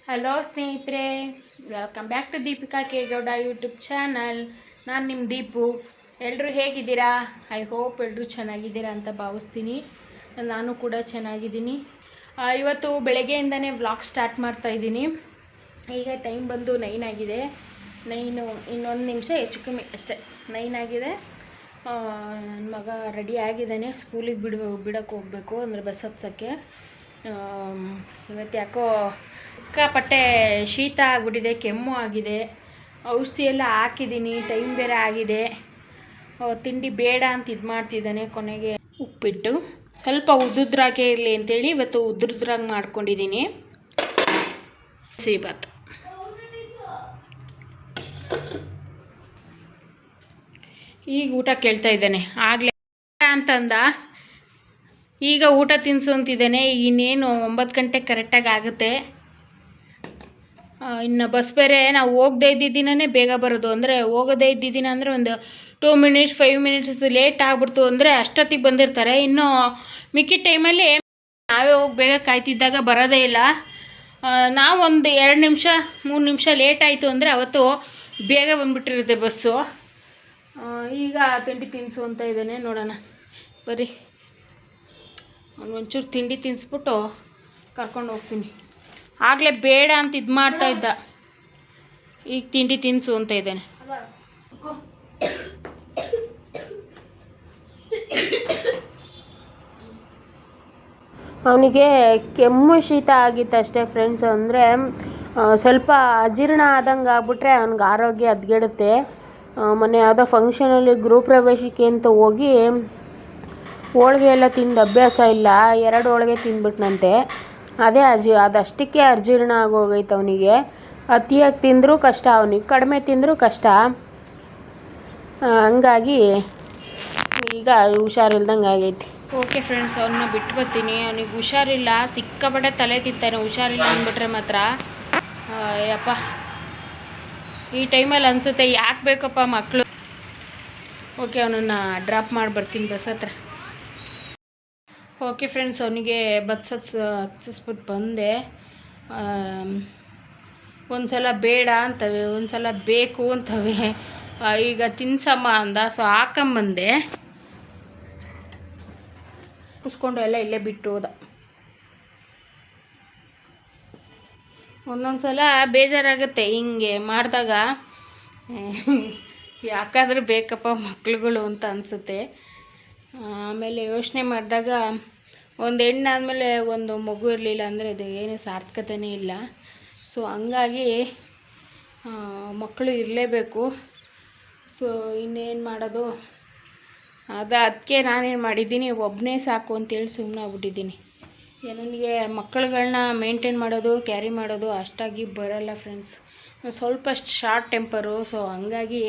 Hello ಸ್ನೇಹಿತರೆ, welcome back to Deepika K Gowda YouTube channel. ನಾನು ನಿಮ್ಮ ದೀಪು. ಎಲ್ಲರೂ ಹೇಗಿದ್ದೀರಾ? ಐ ಹೋಪ್ ಎಲ್ಲರೂ ಚೆನ್ನಾಗಿದ್ದೀರಾ ಅಂತ ಭಾವಿಸ್ತೀನಿ. ನಾನು ಕೂಡ ಚೆನ್ನಾಗಿದ್ದೀನಿ. ಇವತ್ತು ಬೆಳಗ್ಗೆಯಿಂದನೇ ವ್ಲಾಗ್ ಸ್ಟಾರ್ಟ್ ಮಾಡ್ತಾಯಿದ್ದೀನಿ. ಈಗ ಟೈಮ್ ಬಂದು 9 ಆಗಿದೆ. 9 ಇನ್ನೊಂದು ನಿಮಿಷ ಹೆಚ್ಚು ಕಮ್ಮಿ ಅಷ್ಟೇ 9 ಆಗಿದೆ. ನನ್ನ ಮಗ ರೆಡಿ ಆಗಿದ್ದಾನೆ, ಸ್ಕೂಲಿಗೆ ಬಿಡೋಕ್ಕೆ ಹೋಗಬೇಕು ಅಂದರೆ ಬಸ್ ಹತ್ಸೋಕ್ಕೆ. ಇವತ್ತು ಯಾಕೋ ಸಿಕ್ಕಾಪಟ್ಟೆ ಶೀತ ಆಗಿಬಿಟ್ಟಿದೆ, ಕೆಮ್ಮು ಆಗಿದೆ. ಔಷಧಿ ಎಲ್ಲ ಹಾಕಿದ್ದೀನಿ, ಟೈಮ್ ಬೇರೆ ಆಗಿದೆ. ತಿಂಡಿ ಬೇಡ ಅಂತ ಇದು ಮಾಡ್ತಿದ್ದಾನೆ. ಕೊನೆಗೆ ಉಪ್ಪಿಟ್ಟು ಸ್ವಲ್ಪ ಉದ್ದುದ್ರಾಗೆ ಇರಲಿ ಅಂತೇಳಿ ಇವತ್ತು ಉದ್ದುದ್ರಾಗಿ ಮಾಡ್ಕೊಂಡಿದ್ದೀನಿ. ಸಿಹಿಬಾತ್ ಈಗ ಊಟ ಕೇಳ್ತಾ ಇದ್ದಾನೆ. ಆಗಲೇ ಅಂತಂದ, ಈಗ ಊಟ ತಿನ್ನಿಸು ಅಂತಿದ್ದಾನೆ. ಇನ್ನೇನು 9 ಗಂಟೆ ಕರೆಕ್ಟಾಗಿ ಆಗುತ್ತೆ. ಇನ್ನು ಬಸ್ ಬೇರೆ ನಾವು ಹೋಗದೇ ಇದ್ದಿದ್ದೀನೇ ಬೇಗ ಬರೋದು. ಅಂದರೆ ಹೋಗೋದೇ ಇದ್ದಿದ್ದೀನಿ ಅಂದರೆ ಒಂದು 2 ಮಿನಿಟ್ಸ್ 5 ಮಿನಿಟ್ಸ್ ಲೇಟ್ ಆಗ್ಬಿಡ್ತು ಅಂದರೆ ಅಷ್ಟೊತ್ತಿಗೆ ಬಂದಿರ್ತಾರೆ. ಇನ್ನು ಮಿಕ್ಕಿದ ಟೈಮಲ್ಲಿ ನಾವೇ ಹೋಗಿ ಬೇಗ ಕಾಯ್ತಿದ್ದಾಗ ಬರೋದೇ ಇಲ್ಲ. ನಾವು ಒಂದು 2 ನಿಮಿಷ 3 ನಿಮಿಷ ಲೇಟ್ ಆಯಿತು ಅಂದರೆ ಅವತ್ತು ಬೇಗ ಬಂದುಬಿಟ್ಟಿರುತ್ತೆ ಬಸ್ಸು. ಈಗ ತಿಂಡಿ ತಿನಿಸು ಅಂತ ಇದ್ದಾನೆ. ನೋಡೋಣ ಬರ್ರಿ, ಒಂಚೂರು ತಿಂಡಿ ತಿನ್ನಿಸ್ಬಿಟ್ಟು ಕರ್ಕೊಂಡು ಹೋಗ್ತೀನಿ. ಆಗಲೇ ಬೇಡ ಅಂತ ಇದು ಮಾಡ್ತಾಯಿದ್ದ, ಈಗ ತಿಂಡಿ ತಿನಿಸು ಅಂತ ಇದ್ದಾನೆ. ಅವನಿಗೆ ಕೆಮ್ಮು ಶೀತ ಆಗಿತ್ತು ಅಷ್ಟೇ ಫ್ರೆಂಡ್ಸ್. ಅಂದರೆ ಸ್ವಲ್ಪ ಅಜೀರ್ಣ ಆದಂಗೆ ಆಗ್ಬಿಟ್ರೆ ಅವ್ನಿಗೆ ಆರೋಗ್ಯ ಹದಗೆಡುತ್ತೆ. ಮೊನ್ನೆ ಯಾವುದೋ ಫಂಕ್ಷನಲ್ಲಿ ಗೃಹ ಪ್ರವೇಶಕ್ಕೆ ಅಂತ ಹೋಗಿ ಹೋಳಿಗೆ ಎಲ್ಲ ತಿಂದು ಅಭ್ಯಾಸ ಇಲ್ಲ, 2 ಹೋಳಿಗೆ ತಿಂದ್ಬಿಟ್ನಂತೆ. ಅದೇ ಅದಷ್ಟಕ್ಕೆ ಅಜೀರ್ಣ ಆಗೋಗೈತೆ ಅವನಿಗೆ. ಅತಿಯಾಗಿ ತಿಂದರೂ ಕಷ್ಟ, ಅವನಿಗೆ ಕಡಿಮೆ ತಿಂದರೂ ಕಷ್ಟ. ಹಂಗಾಗಿ ಈಗ ಹುಷಾರಿಲ್ದಂಗೆ ಆಗೈತಿ. ಓಕೆ ಫ್ರೆಂಡ್ಸ್, ಅವನ್ನ ಬಿಟ್ಟು ಬರ್ತೀನಿ. ಅವನಿಗೆ ಹುಷಾರಿಲ್ಲ, ಸಿಕ್ಕಾಪಟ್ಟೆ ತಲೆ ತಿಂತಾನೆ. ಹುಷಾರಿಲ್ಲ ಅಂದ್ಬಿಟ್ರೆ ಮಾತ್ರ ಯಪ್ಪ, ಈ ಟೈಮಲ್ಲಿ ಅನಿಸುತ್ತೆ ಯಾಕೆ ಬೇಕಪ್ಪ ಮಕ್ಕಳು. ಓಕೆ, ಅವನನ್ನು ಡ್ರಾಪ್ ಮಾಡಿ ಬರ್ತೀನಿ ಬಸ್ ಹತ್ರ. ಓಕೆ ಫ್ರೆಂಡ್ಸ್, ಅವನಿಗೆ ಬಸ್ ಹತ್ತಿಸ್ಬಿಟ್ಟು ಬಂದೆ. ಒಂದು ಸಲ ಬೇಡ ಅಂತವೆ, ಒಂದು ಸಲ ಬೇಕು ಅಂತವೆ. ಈಗ ತಿನ್ಸಮ್ಮ ಅಂದ, ಸೊ ಹಾಕಂಬಂದೆ. ಕುಸ್ಕೊಂಡು ಎಲ್ಲ ಇಲ್ಲೇ ಬಿಟ್ಟು ಹೋದ. ಒಂದೊಂದು ಸಲ ಬೇಜಾರಾಗುತ್ತೆ ಹಿಂಗೆ ಮಾಡಿದಾಗ, ಯಾಕಾದರೂ ಬೇಕಪ್ಪ ಮಕ್ಳುಗಳು ಅಂತ ಅನಿಸುತ್ತೆ. ಆಮೇಲೆ ಯೋಚನೆ ಮಾಡಿದಾಗ ಒಂದು ಹೆಣ್ಣಾದಮೇಲೆ ಒಂದು ಮಗು ಇರಲಿಲ್ಲ ಅಂದರೆ ಅದು ಏನು ಸಾರ್ಥಕತೆಯೇ ಇಲ್ಲ. ಸೊ ಹಂಗಾಗಿ ಮಕ್ಕಳು ಇರಲೇಬೇಕು. ಸೊ ಇನ್ನೇನು ಮಾಡೋದು, ಅದಕ್ಕೆ ನಾನೇನು ಮಾಡಿದ್ದೀನಿ, ಒಬ್ಬನೇ ಸಾಕು ಅಂತೇಳಿ ಸುಮ್ಮನಾಗ್ಬಿಟ್ಟಿದ್ದೀನಿ. ನನಗೆ ಮಕ್ಕಳುಗಳನ್ನ ಮೇಂಟೈನ್ ಮಾಡೋದು, ಕ್ಯಾರಿ ಮಾಡೋದು ಅಷ್ಟಾಗಿ ಬರೋಲ್ಲ ಫ್ರೆಂಡ್ಸ್. ಸ್ವಲ್ಪ ಶಾರ್ಟ್ ಟೆಂಪರು. ಸೊ ಹಂಗಾಗಿ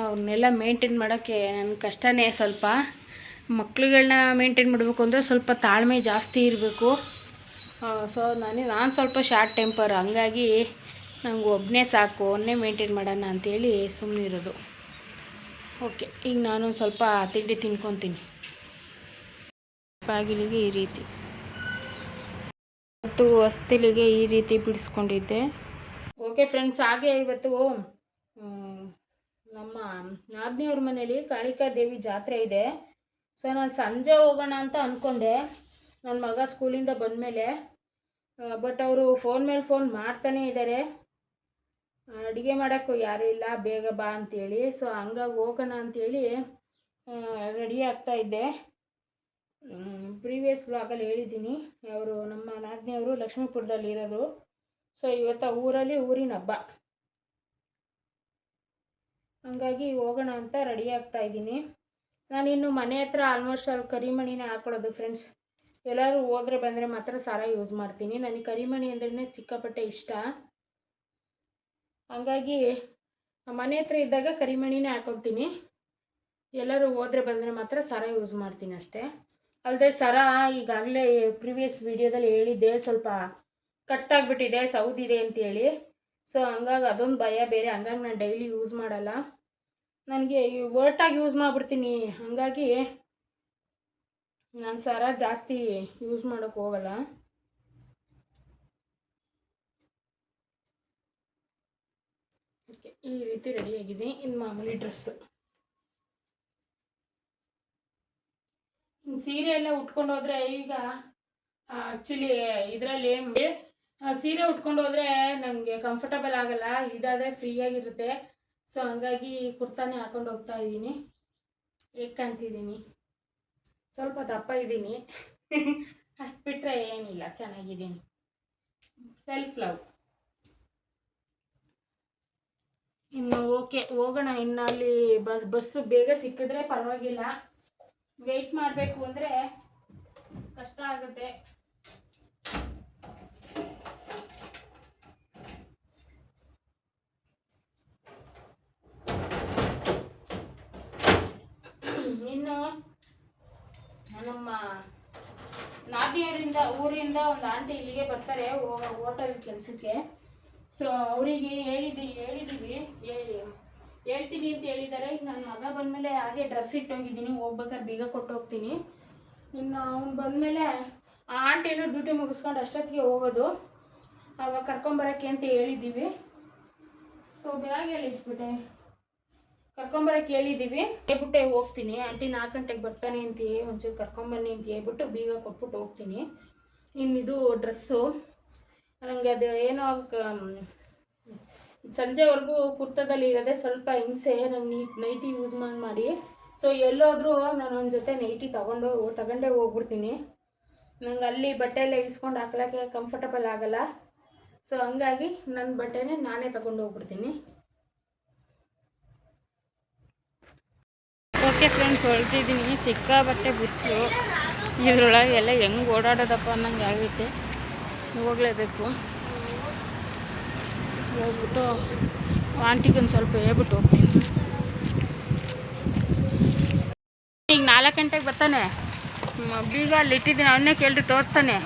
ಅವನ್ನೆಲ್ಲ ಮೇಂಟೈನ್ ಮಾಡೋಕ್ಕೆ ನನ್ನ ಕಷ್ಟನೇ ಸ್ವಲ್ಪ. ಮಕ್ಳುಗಳನ್ನ ಮೇಂಟೈನ್ ಮಾಡಬೇಕು ಅಂದರೆ ಸ್ವಲ್ಪ ತಾಳ್ಮೆ ಜಾಸ್ತಿ ಇರಬೇಕು. ಸೊ ನಾನು ಸ್ವಲ್ಪ ಶಾರ್ಟ್ ಟೆಂಪರ್. ಹಂಗಾಗಿ ನಂಗೆ ಒಬ್ಬನೇ ಸಾಕು, ಒಬ್ಬನೇ ಮೇಂಟೈನ್ ಮಾಡೋಣ ಅಂಥೇಳಿ ಸುಮ್ಮನಿರೋದು. ಓಕೆ, ಈಗ ನಾನು ಸ್ವಲ್ಪ ತಿಂಡಿ ತಿನ್ಕೊತೀನಿ. ಬಾಗಿಲಿಗೆ ಈ ರೀತಿ ಮತ್ತು ಹೊಸ್ತಿಲಿಗೆ ಈ ರೀತಿ ಬಿಡಿಸ್ಕೊಂಡಿದ್ದೆ. ಓಕೆ ಫ್ರೆಂಡ್ಸ್, ಹಾಗೆ ಇವತ್ತು ನಮ್ಮ ನಾದಿನಿಯವ್ರ ಮನೇಲಿ ಕಾಳಿಕಾ ದೇವಿ ಜಾತ್ರೆ ಇದೆ. ಸೊ ನಾನು ಸಂಜೆ ಹೋಗೋಣ ಅಂತ ಅಂದ್ಕೊಂಡೆ ನನ್ನ ಮಗ ಸ್ಕೂಲಿಂದ ಬಂದಮೇಲೆ. ಬಟ್ ಅವರು ಫೋನ್ ಮೇಲೆ ಫೋನ್ ಮಾಡ್ತಾನೇ ಇದ್ದಾರೆ, ಅಡುಗೆ ಮಾಡೋಕ್ಕೂ ಯಾರೂ ಇಲ್ಲ, ಬೇಗ ಬಾ ಅಂಥೇಳಿ. ಸೊ ಹಂಗಾಗಿ ಹೋಗೋಣ ಅಂಥೇಳಿ ರೆಡಿ ಆಗ್ತಾಯಿದ್ದೆ. ಪ್ರೀವಿಯಸ್ ವ್ಲಾಗಲ್ಲಿ ಹೇಳಿದ್ದೀನಿ, ಅವರು ನಮ್ಮ ನಾದಿನಿಯವರು ಲಕ್ಷ್ಮೀಪುರದಲ್ಲಿ ಇರೋದು. ಸೊ ಇವತ್ತು ಊರಲ್ಲಿ ಊರಿನ ಹಬ್ಬ, ಹಂಗಾಗಿ ಹೋಗೋಣ ಅಂತ ರೆಡಿ ಆಗ್ತಾಯಿದ್ದೀನಿ. ನಾನಿನ್ನು ಮನೆ ಹತ್ರ ಆಲ್ಮೋಸ್ಟ್ ಅಲ್ಲಿ ಕರಿಮಣಿನೇ ಹಾಕೊಳ್ಳೋದು ಫ್ರೆಂಡ್ಸ್. ಎಲ್ಲರೂ ಹೋದರೆ ಬಂದರೆ ಮಾತ್ರ ಸರ ಯೂಸ್ ಮಾಡ್ತೀನಿ. ನನಗೆ ಕರಿಮಣಿ ಅಂದ್ರೇ ಸಿಕ್ಕಾಪಟ್ಟೆ ಇಷ್ಟ. ಹಂಗಾಗಿ ಮನೆ ಹತ್ರ ಇದ್ದಾಗ ಕರಿಮಣಿನೇ ಹಾಕೊತೀನಿ. ಎಲ್ಲರೂ ಹೋದರೆ ಬಂದರೆ ಮಾತ್ರ ಸರ ಯೂಸ್ ಮಾಡ್ತೀನಿ ಅಷ್ಟೇ. ಅಲ್ಲದೆ ಸರ ಈಗಾಗಲೇ ಪ್ರಿವಿಯಸ್ ವೀಡಿಯೋದಲ್ಲಿ ಹೇಳಿದ್ದೆ, ಸ್ವಲ್ಪ ಕಟ್ಟಾಗಿಬಿಟ್ಟಿದೆ, ಸೌದಿದೆ ಅಂತೇಳಿ. ಸೊ ಹಂಗಾಗಿ ಅದೊಂದು ಭಯ ಬೇರೆ. ಹಂಗಾಗಿ ನಾನು ಡೈಲಿ ಯೂಸ್ ಮಾಡಲ್ಲ, ನನಗೆ ಒರ್ಟಾಗಿ ಯೂಸ್ ಮಾಡಿಬಿಡ್ತೀನಿ. ಹಾಗಾಗಿ ನಾನು ಸರ ಜಾಸ್ತಿ ಯೂಸ್ ಮಾಡೋಕ್ಕೆ ಹೋಗಲ್ಲ. ಈ ರೀತಿ ರೆಡಿಯಾಗಿದೆ. ಇನ್ನು ಮಾಮೂಲಿ ಡ್ರೆಸ್ಸು. ಸೀರೆ ಎಲ್ಲ ಉಟ್ಕೊಂಡು ಹೋದರೆ ಈಗ ಆ್ಯಕ್ಚುಲಿ ಇದರಲ್ಲಿ ಸೀರೆ ಉಟ್ಕೊಂಡು ಹೋದರೆ ನನಗೆ ಕಂಫರ್ಟಬಲ್ ಆಗಲ್ಲ. ಇದಾದರೆ ಫ್ರೀಯಾಗಿರುತ್ತೆ. ಸೊ ಹಂಗಾಗಿ ಕುರ್ತಾನೇ ಹಾಕೊಂಡು ಹೋಗ್ತಾ ಇದ್ದೀನಿ. ಹೇಗೆ ಕಾಣ್ತಿದ್ದೀನಿ, ಸ್ವಲ್ಪ ದಪ್ಪ ಇದ್ದೀನಿ ಅಷ್ಟು ಬಿಟ್ಟರೆ ಏನಿಲ್ಲ, ಚೆನ್ನಾಗಿದ್ದೀನಿ. Self love. ಇನ್ನು ಓಕೆ, ಹೋಗೋಣ. ಇನ್ನು ಅಲ್ಲಿ ಬಸ್ಸು ಬೇಗ ಸಿಕ್ಕಿದ್ರೆ ಪರವಾಗಿಲ್ಲ. ವೆಯ್ಟ್ ಮಾಡಬೇಕು ಅಂದರೆ ಕಷ್ಟ ಆಗುತ್ತೆ. ಇನ್ನು ನಮ್ಮ ನಾದಿಯರಿಂದ ಊರಿಂದ ಒಂದು ಆಂಟಿ ಇಲ್ಲಿಗೆ ಬರ್ತಾರೆ ಹೋಟೆಲ್ ಕೆಲಸಕ್ಕೆ. ಸೊ ಅವರಿಗೆ ಹೇಳ್ತೀನಿ ಅಂತ ಹೇಳಿದ್ದಾರೆ. ಈಗ ನನ್ನ ಮಗ ಬಂದಮೇಲೆ ಹಾಗೆ ಡ್ರೆಸ್ ಇಟ್ಟೋಗಿದ್ದೀನಿ, ಹೋಗ್ಬೇಕಾದ್ರೆ ಬೇಗ ಕೊಟ್ಟು ಹೋಗ್ತೀನಿ. ಇನ್ನು ಅವ್ನು ಬಂದಮೇಲೆ ಆ ಆಂಟಿನೂ ಡ್ಯೂಟಿ ಮುಗಿಸ್ಕೊಂಡು ಅಷ್ಟೊತ್ತಿಗೆ ಹೋಗೋದು. ಅವಾಗ ಕರ್ಕೊಂಬರೋಕ್ಕೆ ಅಂತ ಹೇಳಿದ್ದೀವಿ. ಸೊ ಬ್ಯಾಗ್ ಎಲ್ಲ ಇಟ್ಬಿಟ್ಟೆ, ಕರ್ಕೊಂಬರೋಕ್ಕೆ ಹೇಳಿದ್ದೀವಿ. ಹೇಳ್ಬಿಟ್ಟೆ ಹೋಗ್ತೀನಿ. ಆಂಟಿ 4 ಗಂಟೆಗೆ ಬರ್ತಾನೆ ಅಂತ ಒಂಚೂರು ಕರ್ಕೊಂಬನ್ನಿ ಅಂತ ಹೇಳ್ಬಿಟ್ಟು ಬೀಗ ಕೊಟ್ಬಿಟ್ಟು ಹೋಗ್ತೀನಿ. ಇನ್ನಿದು ಡ್ರೆಸ್ಸು ನನಗೆ ಅದು ಏನೋ ಸಂಜೆವರೆಗೂ ಕುರ್ತದಲ್ಲಿ ಇರೋದೇ ಸ್ವಲ್ಪ ಹಿಂಸೆ. ನಂಗೆ ನೈಟಿ ಯೂಸ್ ಮಾಡಿ. ಸೊ ಎಲ್ಲೋದ್ರೂ ನಾನು ಒಂದು ಜೊತೆ ನೈಟಿ ತಗೊಂಡೇ ಹೋಗ್ಬಿಡ್ತೀನಿ. ನಂಗೆ ಅಲ್ಲಿ ಬಟ್ಟೆ ಎಲ್ಲ ಇಸ್ಕೊಂಡು ಹಾಕ್ಲಿಕ್ಕೆ ಕಂಫರ್ಟಬಲ್ ಆಗಲ್ಲ. ಸೊ ಹಂಗಾಗಿ ನನ್ನ ಬಟ್ಟೆನೇ ನಾನೇ ತಗೊಂಡು ಹೋಗ್ಬಿಡ್ತೀನಿ. ಓಕೆ ಫ್ರೆಂಡ್ಸ್, ಹೊರಟಿದ್ದೀನಿ. ಸಿಕ್ಕಾಬಟ್ಟೆ ಬಿಸಿಲು. ಇದ್ರೊಳಗೆ ಎಲ್ಲ ಹೆಂಗೆ ಓಡಾಡೋದಪ್ಪ ಅನ್ನಂಗೆ ಆಗೈತೆ. ಹೋಗಲೇಬೇಕು. ಹೋಗ್ಬಿಟ್ಟು ಆಂಟಿಗೊಂದು ಸ್ವಲ್ಪ ಹೇಳ್ಬಿಟ್ಟು ಹೋಗ್ತೀನಿ. ಈಗ 4 ಗಂಟೆಗೆ ಬರ್ತಾನೆ. ಬೀಗ ಅಲ್ಲಿ ಇಟ್ಟಿದ್ದೀನಿ, ಅವನ್ನೇ ಕೇಳ್ರಿ ತೋರಿಸ್ತಾನೆ.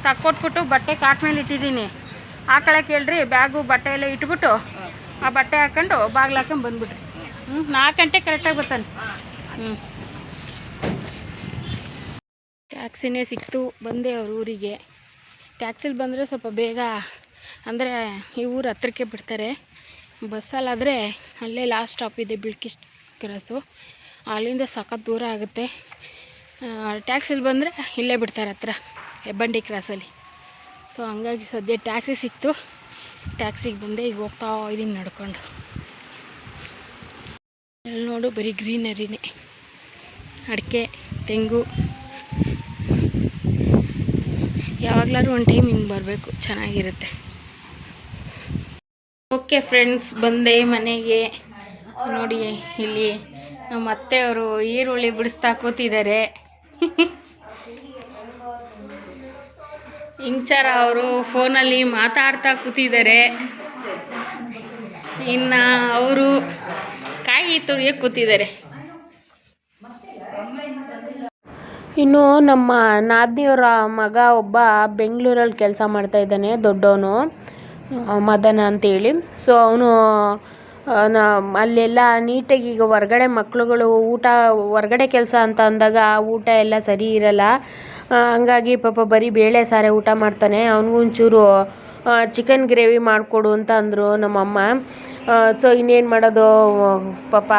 ತಕ್ಕೊಟ್ಬಿಟ್ಟು ಬಟ್ಟೆ ಕಾಟ್ ಮೇಲೆ ಇಟ್ಟಿದ್ದೀನಿ. ಹಾಕೊಳಕ್ಕೆ ಹೇಳ್ರಿ. ಬ್ಯಾಗು ಬಟ್ಟೆ ಎಲ್ಲ ಇಟ್ಬಿಟ್ಟು ಆ ಬಟ್ಟೆ ಹಾಕ್ಕೊಂಡು ಬಾಗಿಲು ಹಾಕೊಂಡು ಬಂದ್ಬಿಟ್ರಿ. 4 ಗಂಟೆಗೆ ಕರೆಕ್ಟಾಗಿ ಬರ್ತಾನೆ. ಟ್ಯಾಕ್ಸಿನೇ ಸಿಕ್ತು, ಬಂದೆ ಅವ್ರ ಊರಿಗೆ. ಟ್ಯಾಕ್ಸಿಲಿ ಬಂದರೆ ಸ್ವಲ್ಪ ಬೇಗ, ಅಂದರೆ ಈ ಊರು ಹತ್ರಕ್ಕೆ ಬಿಡ್ತಾರೆ. ಬಸ್ಸಲ್ಲಾದರೆ ಅಲ್ಲೇ ಲಾಸ್ಟ್ ಸ್ಟಾಪ್ ಇದೆ, ಬಿಳ್ಕಿ ಕ್ರಾಸು. ಅಲ್ಲಿಂದ ಸಖತ್ ದೂರ ಆಗುತ್ತೆ. ಟ್ಯಾಕ್ಸಿಲಿ ಬಂದರೆ ಇಲ್ಲೇ ಬಿಡ್ತಾರೆ ಹತ್ರ, ಹೆಬ್ಬಂಡಿ ಕ್ರಾಸಲ್ಲಿ. ಸೊ ಹಂಗಾಗಿ ಸದ್ಯ ಟ್ಯಾಕ್ಸಿ ಸಿಕ್ತು, ಟ್ಯಾಕ್ಸಿಗೆ ಬಂದೆ. ಈಗ ಹೋಗ್ತಾ ಇದ್ದೀನಿ ನಡ್ಕೊಂಡು. ಎಲ್ಲಿ ನೋಡು ಬರೀ ಗ್ರೀನರಿನೇ, ಅಡಿಕೆ, ತೆಂಗು. ಯಾವಾಗಲಾದ್ರೂ ಒಂದು ಟೈಮ್ ಹಿಂಗೆ ಬರಬೇಕು, ಚೆನ್ನಾಗಿರುತ್ತೆ. ಓಕೆ ಫ್ರೆಂಡ್ಸ್, ಬಂದೆ ಮನೆಗೆ. ನೋಡಿ ಇಲ್ಲಿ ನಮ್ಮ ಅತ್ತೆಯವರು ಈರುಳ್ಳಿ ಬಿಡಿಸ್ತಾ ಕೂತಿದ್ದಾರೆ. ಇಂಚಾರ ಅವರು ಫೋನಲ್ಲಿ ಮಾತಾಡ್ತಾ ಕೂತಿದ್ದಾರೆ. ಇನ್ನು ಅವರು ಕಾಯಿ ತುರಿಯಕ್ಕೆ ಕೂತಿದ್ದಾರೆ. ಇನ್ನು ನಮ್ಮ ನಾದಿನಿಯವರ ಮಗ ಒಬ್ಬ ಬೆಂಗಳೂರಲ್ಲಿ ಕೆಲಸ ಮಾಡ್ತಾಯಿದ್ದಾನೆ, ದೊಡ್ಡವನು, ಮದನ ಅಂತೇಳಿ. ಸೊ ಅವನು ಅಲ್ಲೆಲ್ಲ ನೀಟಾಗಿ, ಈಗ ಹೊರ್ಗಡೆ ಮಕ್ಳುಗಳು ಊಟ ಹೊರ್ಗಡೆ ಕೆಲಸ ಅಂತ ಅಂದಾಗ ಊಟ ಎಲ್ಲ ಸರಿ ಇರಲ್ಲ. ಹಂಗಾಗಿ ಪಾಪ ಬರೀ ಬೇಳೆ ಸಾರೇ ಊಟ ಮಾಡ್ತಾನೆ. ಅವನಿಗೂ ಒಂಚೂರು ಚಿಕನ್ ಗ್ರೇವಿ ಮಾಡಿಕೊಡು ಅಂತ ಅಂದರು ನಮ್ಮಮ್ಮ. ಸೊ ಇನ್ನೇನು ಮಾಡೋದು, ಪಾಪ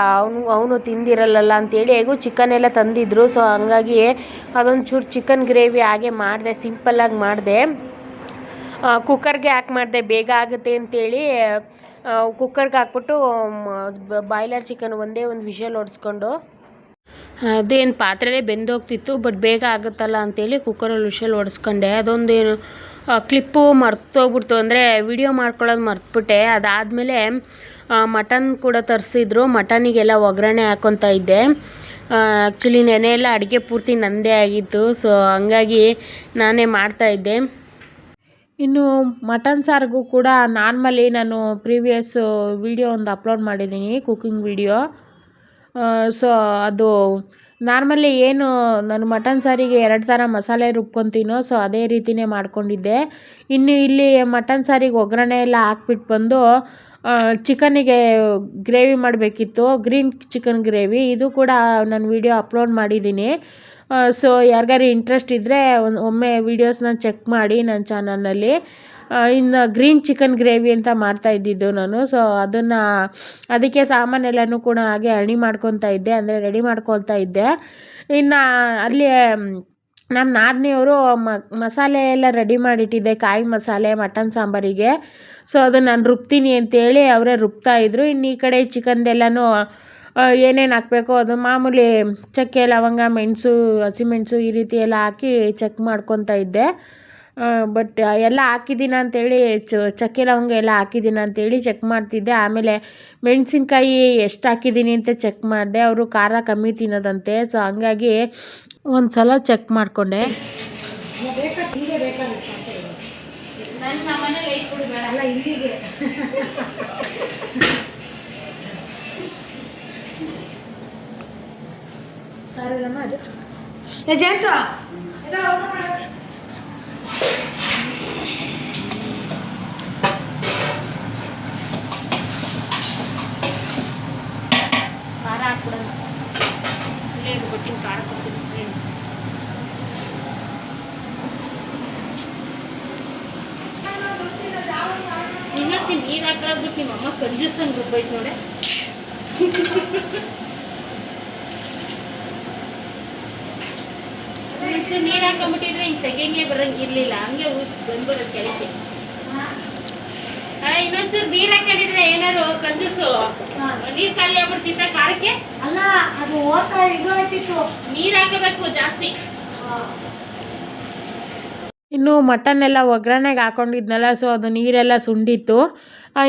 ಅವನು ತಿಂದಿರಲ್ಲ ಅಂತೇಳಿ ಹೇಗೂ ಚಿಕನ್ ಎಲ್ಲ ತಂದಿದ್ರು. ಸೊ ಹಂಗಾಗಿ ಅದೊಂದು ಚೂರು ಚಿಕನ್ ಗ್ರೇವಿ ಹಾಗೆ ಮಾಡಿದೆ, ಸಿಂಪಲ್ಲಾಗಿ ಮಾಡಿದೆ. ಕುಕ್ಕರ್ಗೆ ಹಾಕಿ ಮಾಡಿದೆ, ಬೇಗ ಆಗುತ್ತೆ ಅಂತೇಳಿ ಕುಕ್ಕರ್ಗೆ ಹಾಕ್ಬಿಟ್ಟು ಬಾಯ್ಲರ್ ಚಿಕನ್ ಒಂದೇ ಒಂದು ವಿಷಲ್ ಹೊಡೆಸ್ಕೊಂಡು, ಅದೇನು ಪಾತ್ರೆಲೇ ಬೆಂದೋಗ್ತಿತ್ತು, ಬಟ್ ಬೇಗ ಆಗುತ್ತಲ್ಲ ಅಂತೇಳಿ ಕುಕ್ಕರಲ್ಲಿ ವಿಷಲ್ ಹೊಡೆಸ್ಕೊಂಡೆ. ಅದೊಂದು ಏನು ಕ್ಲಿಪ್ಪು ಮರ್ತೋಗ್ಬಿಡ್ತು, ಅಂದರೆ ವಿಡಿಯೋ ಮಾಡ್ಕೊಳ್ಳೋದು ಮರ್ತುಬಿಟ್ಟೆ. ಅದಾದಮೇಲೆ ಮಟನ್ ಕೂಡ ತರಿಸಿದ್ರು, ಮಟನಿಗೆಲ್ಲ ಒಗ್ಗರಣೆ ಹಾಕ್ಕೊತಾ ಇದ್ದೆ. ಆ್ಯಕ್ಚುಲಿ ನೆನೆಯೆಲ್ಲ ಅಡುಗೆ ಪೂರ್ತಿ ನನ್ನದೇ ಆಗಿತ್ತು. ಸೊ ಹಂಗಾಗಿ ನಾನೇ ಮಾಡ್ತಾಯಿದ್ದೆ. ಇನ್ನು ಮಟನ್ ಸಾರಿಗೂ ಕೂಡ ನಾರ್ಮಲಿ ನಾನು ಪ್ರೀವಿಯಸ್ ವಿಡಿಯೋ ಒಂದು ಅಪ್ಲೋಡ್ ಮಾಡಿದ್ದೀನಿ, ಕುಕ್ಕಿಂಗ್ ವಿಡಿಯೋ. ಸೊ ಅದು ನಾರ್ಮಲಿ ಏನು ನಾನು ಮಟನ್ ಸಾರಿಗೆ 2 ಥರ ಮಸಾಲೆ ರುಬ್ಕೊತೀನೋ, ಸೊ ಅದೇ ರೀತಿಯೇ ಮಾಡ್ಕೊಂಡಿದ್ದೆ. ಇನ್ನು ಇಲ್ಲಿ ಮಟನ್ ಸಾರಿಗೆ ಒಗ್ಗರಣೆ ಎಲ್ಲ ಹಾಕ್ಬಿಟ್ಟು ಬಂದು ಚಿಕನ್ನಿಗೆ ಗ್ರೇವಿ ಮಾಡಬೇಕಿತ್ತು, ಗ್ರೀನ್ ಚಿಕನ್ ಗ್ರೇವಿ. ಇದು ಕೂಡ ನಾನು ವಿಡಿಯೋ ಅಪ್ಲೋಡ್ ಮಾಡಿದ್ದೀನಿ. ಸೊ ಯಾರಿಗಾರು ಇಂಟ್ರೆಸ್ಟ್ ಇದ್ದರೆ ಒಮ್ಮೆ ವೀಡಿಯೋಸ್ನ ಚೆಕ್ ಮಾಡಿ ನನ್ನ ಚಾನಲ್ನಲ್ಲಿ. ಇನ್ನು ಗ್ರೀನ್ ಚಿಕನ್ ಗ್ರೇವಿ ಅಂತ ಮಾಡ್ತಾಯಿದ್ದಿದ್ದು ನಾನು. ಸೊ ಅದಕ್ಕೆ ಸಾಮಾನೆಲ್ಲನೂ ಕೂಡ ಹಾಗೆ ಮಾಡ್ಕೊತಾ ಇದ್ದೆ, ಅಂದರೆ ರೆಡಿ ಮಾಡ್ಕೊಳ್ತಾ ಇದ್ದೆ. ಇನ್ನು ಅಲ್ಲಿ ನಮ್ಮ ನಾದಿನಿಯವರು ಮಸಾಲೆ ಎಲ್ಲ ರೆಡಿ ಮಾಡಿಟ್ಟಿದ್ದೆ, ಕಾಯಿ ಮಸಾಲೆ ಮಟನ್ ಸಾಂಬಾರಿಗೆ. ಸೊ ಅದು ನಾನು ರುಬ್ತೀನಿ ಅಂತೇಳಿ ಅವರೇ ರುಬ್ತಾಯಿದ್ರು. ಇನ್ನು ಈ ಕಡೆ ಚಿಕನ್ದೆಲ್ಲನೂ ಏನೇನು ಹಾಕಬೇಕೋ ಅದು ಮಾಮೂಲಿ ಚಕ್ಕೆ ಲವಂಗ ಮೆಣಸು ಹಸಿಮೆಣಸು ಈ ರೀತಿ ಎಲ್ಲ ಹಾಕಿ ಚೆಕ್ ಮಾಡ್ಕೊತಾ ಇದ್ದೆ. ಬಟ್ ಎಲ್ಲ ಹಾಕಿದ್ದೀನ ಅಂತೇಳಿ ಚಕ್ಕೆ ಲವಂಗ ಎಲ್ಲ ಹಾಕಿದ್ದೀನ ಅಂತೇಳಿ ಚೆಕ್ ಮಾಡ್ತಿದ್ದೆ. ಆಮೇಲೆ ಮೆಣಸಿನ್ಕಾಯಿ ಎಷ್ಟು ಹಾಕಿದ್ದೀನಿ ಅಂತ ಚೆಕ್ ಮಾಡಿದೆ. ಅವರು ಖಾರ ಕಮ್ಮಿ ತಿನ್ನೋದಂತೆ. ಸೊ ಹಂಗಾಗಿ ಒಂದು ಸಲ ಚೆಕ್ ಮಾಡಿಕೊಂಡೆ. ಸಾರಲ್ಲಮ್ಮ ಅದು ಜಂತು ಖಾರ ಹಾಕ್ಬಿಡೋಣ. ಗೊತ್ತಿನ ಖಾರ ಕೊಡ್ತೀನಿ. ಇನ್ನೊಸಿ ನೀರು ಹಾಕೋದ್ಬಿಟ್ಟು ನಿಮ್ಮಮ್ಮ ಕಂಜೂಸಂಗೆ ರುಬ್ಬೈತೆ ನೋಡೆ. ನೀರು ಹಾಕೊಂಬಿಟ್ಟಿದ್ರೆ ಹಿಂಗೆ ತೆಗೆಂಗೆ ಬರಂಗಿರ್ಲಿಲ್ಲ, ಹಂಗೆ ಬಂದ್ಬಿಡೋದು ಕೆಳಕ್ಕೆ. ಇನ್ನೊಂಚೂರು ನೀರು ಹಾಕೊಂಡಿದ್ರೆ ಏನಾರು ಕಂಜೂಸು ನೀರು ಖಾಲಿ ಆಗ್ಬಿಡ್ತಿತ್ತ ಖಾರಕ್ಕೆ. ಅಲ್ಲ ಅದು ಓಡ್ತಾ ಇದು ಆಗ್ತಿತ್ತು, ನೀರು ಹಾಕಬೇಕು ಜಾಸ್ತಿ. ಇನ್ನು ಮಟನ್ ಎಲ್ಲ ಒಗ್ಗರಣೆಗೆ ಹಾಕೊಂಡಿದ್ನಲ್ಲ, ಸೊ ಅದು ನೀರೆಲ್ಲ ಸುಂಡಿತ್ತು.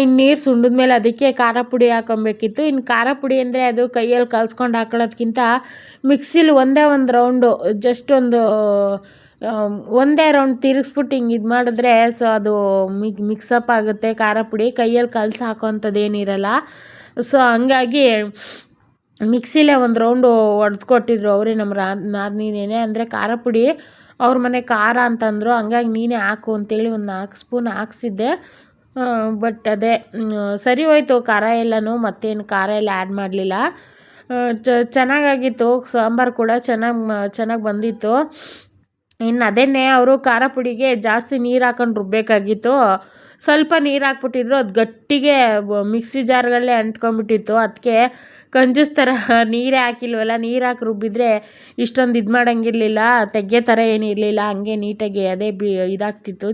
ಇನ್ನು ನೀರು ಸುಂಡಿದ್ಮೇಲೆ ಅದಕ್ಕೆ ಖಾರ ಪುಡಿ ಹಾಕೊಬೇಕಿತ್ತು. ಇನ್ನು ಖಾರ ಪುಡಿ ಅಂದರೆ ಅದು ಕೈಯಲ್ಲಿ ಕಲ್ಸ್ಕೊಂಡು ಹಾಕೊಳ್ಳೋದ್ಕಿಂತ ಮಿಕ್ಸಿಲಿ ಒಂದೇ ಒಂದು ರೌಂಡು ಜಸ್ಟ್ ಒಂದೇ ರೌಂಡ್ ತಿರುಗಿಸ್ಬಿಟ್ಟು ಹಿಂಗೆ ಇದು ಮಾಡಿದ್ರೆ ಸೊ ಅದು ಮಿಕ್ಸಪ್ ಆಗುತ್ತೆ. ಖಾರ ಪುಡಿ ಕೈಯಲ್ಲಿ ಕಲಸಿ ಹಾಕೋವಂಥದ್ದು ಏನಿರಲ್ಲ. ಸೊ ಹಂಗಾಗಿ ಮಿಕ್ಸಿಲೇ ಒಂದು ರೌಂಡು ಹೊಡೆದು ಕೊಟ್ಟಿದ್ರು ಅವರೇ ನಮ್ಮ ನಾದಿನಿನೇ. ಅಂದರೆ ಖಾರ ಪುಡಿ ಅವ್ರ ಮನೆ ಖಾರ ಅಂತಂದರು, ಹಂಗಾಗಿ ನೀನೇ ಹಾಕು ಅಂತೇಳಿ ಒಂದು 4 ಸ್ಪೂನ್ ಹಾಕ್ಸಿದ್ದೆ. ಬಟ್ ಅದೇ ಸರಿ ಹೋಯ್ತು ಖಾರ ಎಲ್ಲನೂ, ಮತ್ತೇನು ಖಾರ ಎಲ್ಲ ಆ್ಯಡ್ ಮಾಡಲಿಲ್ಲ. ಚೆನ್ನಾಗಾಗಿತ್ತು. ಸಾಂಬಾರು ಕೂಡ ಚೆನ್ನಾಗಿ ಬಂದಿತ್ತು. ಇನ್ನು ಅದನ್ನೇ ಅವರು ಖಾರ ಪುಡಿಗೆ ಜಾಸ್ತಿ ನೀರು ಹಾಕೊಂಡು ರುಬ್ಬೇಕಾಗಿತ್ತು. ಸ್ವಲ್ಪ ನೀರು ಹಾಕ್ಬಿಟ್ಟಿದ್ರು, ಅದು ಗಟ್ಟಿಗೆ ಮಿಕ್ಸಿ ಜಾರ್ಗಳೇ ಅಂಟ್ಕೊಂಡ್ಬಿಟ್ಟಿತ್ತು. ಅದಕ್ಕೆ ಕಂಜೂಸ್ ಥರ ನೀರೇ ಹಾಕಿಲ್ವಲ್ಲ, ನೀರು ಹಾಕಿ ರುಬ್ಬಿದ್ರೆ ಇಷ್ಟೊಂದು ಇದು ಮಾಡೋಂಗಿರಲಿಲ್ಲ, ತೆಗೆ ಥರ ಏನಿರಲಿಲ್ಲ, ಹಂಗೆ ನೀಟಾಗಿ ಅದೇ ಇದಾಗ್ತಿತ್ತು